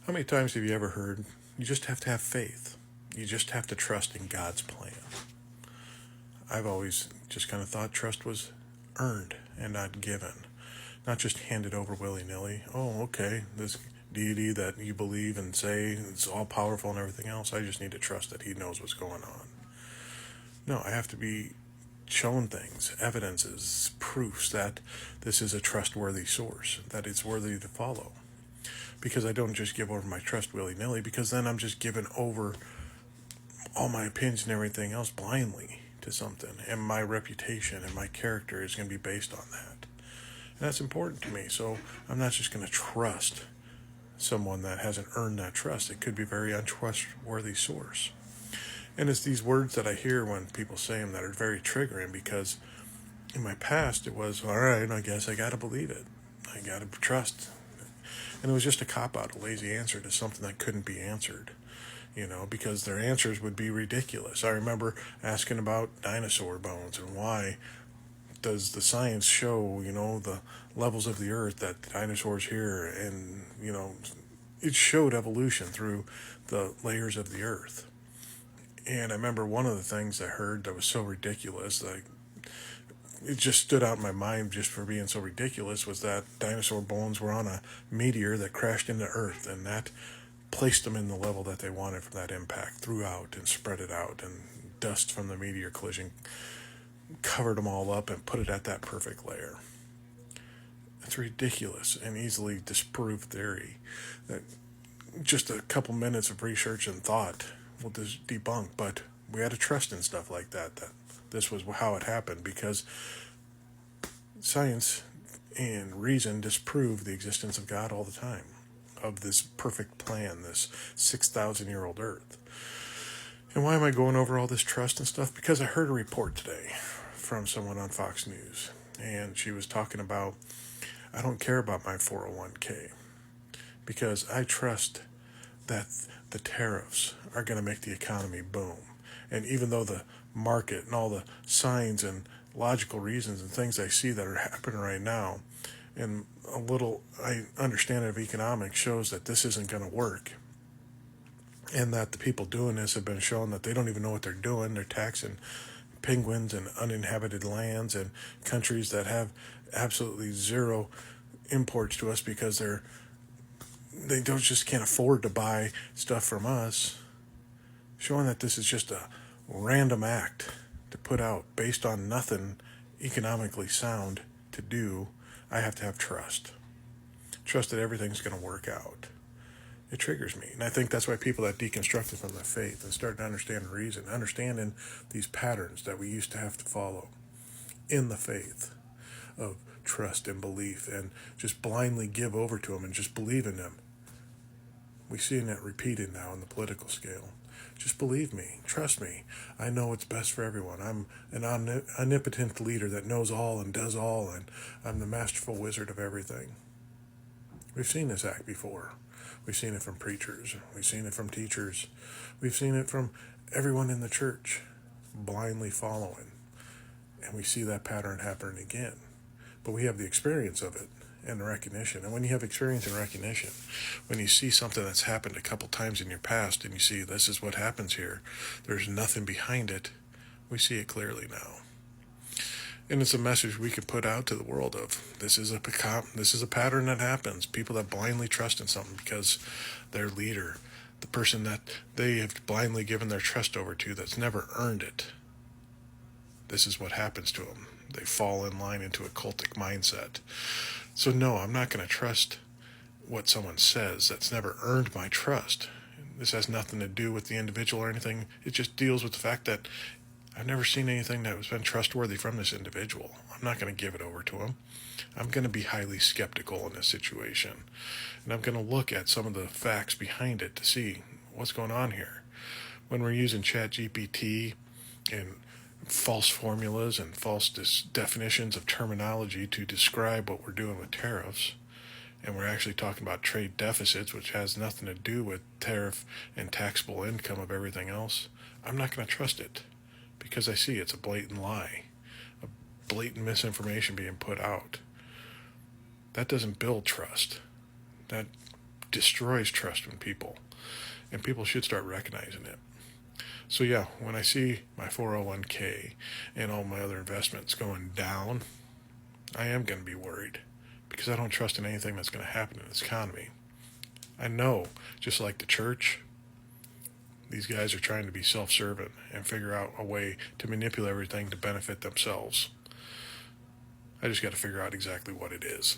How many times have you ever heard you just have to have faith? You just have to trust in God's plan. I've always just kind of thought trust was earned and not given, not just handed over willy nilly. Oh, okay, this deity that you believe and say is all powerful and everything else, I just need to trust that he knows what's going on. No, I have to be shown things, evidences, proofs that this is a trustworthy source, that it's worthy to follow. Because I don't just give over my trust willy nilly, because then I'm just giving over all my opinions and everything else blindly to something, and my reputation and my character is going to be based on that. And that's important to me. So I'm not just going to trust someone that hasn't earned that trust. It could be a very untrustworthy source. And it's these words that I hear when people say them that are very triggering, because in my past it was, all right, I guess I got to believe it. I got to trust. And it was just a cop out, a lazy answer to something that couldn't be answered, because their answers would be ridiculous. I remember asking about dinosaur bones and why does the science show, the levels of the earth that dinosaurs here, and, it showed evolution through the layers of the earth. And I remember one of the things I heard that was so ridiculous, like it just stood out in my mind just for being so ridiculous, was that dinosaur bones were on a meteor that crashed into Earth, and that placed them in the level that they wanted from that impact, throughout and spread it out, and dust from the meteor collision covered them all up and put it at that perfect layer. It's ridiculous and easily disproved theory that just a couple minutes of research and thought will just debunk, but we had to trust in stuff like that this was how it happened, because science and reason disprove the existence of God all the time, of this perfect plan, this 6,000-year-old earth. And why am I going over all this trust and stuff? Because I heard a report today from someone on Fox News, and she was talking about, I don't care about my 401k because I trust that the tariffs are going to make the economy boom. And even though the market and all the signs and logical reasons and things I see that are happening right now, and a little I understand of economics shows that this isn't going to work, and that the people doing this have been shown that they don't even know what they're doing. They're taxing penguins and uninhabited lands and countries that have absolutely zero imports to us because they don't just can't afford to buy stuff from us, showing that this is just a random act to put out based on nothing economically sound to do. I have to have trust that everything's going to work out. It triggers me, and I think that's why people that deconstructed from the faith and started to understand reason, understanding these patterns that we used to have to follow in the faith of trust and belief, and just blindly give over to them and just believe in them. We're seeing that repeated now on the political scale. Just believe me, trust me. I know what's best for everyone. I'm an omnipotent leader that knows all and does all, and I'm the masterful wizard of everything. We've seen this act before. We've seen it from preachers. We've seen it from teachers. We've seen it from everyone in the church, blindly following. And we see that pattern happening again. But we have the experience of it and the recognition. And when you have experience and recognition, when you see something that's happened a couple times in your past and you see this is what happens here, there's nothing behind it, we see it clearly now. And it's a message we could put out to the world of this is a pattern that happens. People that blindly trust in something because their leader, the person that they have blindly given their trust over to, that's never earned it, this is what happens to them. They fall in line into a cultic mindset. So no, I'm not going to trust what someone says that's never earned my trust. This has nothing to do with the individual or anything. It just deals with the fact that I've never seen anything that has been trustworthy from this individual. I'm not going to give it over to him. I'm going to be highly skeptical in this situation. And I'm going to look at some of the facts behind it to see what's going on here. When we're using ChatGPT and false formulas and false definitions of terminology to describe what we're doing with tariffs, and we're actually talking about trade deficits, which has nothing to do with tariff and taxable income of everything else, I'm not going to trust it because I see it's a blatant lie, a blatant misinformation being put out. That doesn't build trust. That destroys trust in people, and people should start recognizing it. So yeah, when I see my 401k and all my other investments going down, I am going to be worried because I don't trust in anything that's going to happen in this economy. I know, just like the church, these guys are trying to be self-serving and figure out a way to manipulate everything to benefit themselves. I just got to figure out exactly what it is.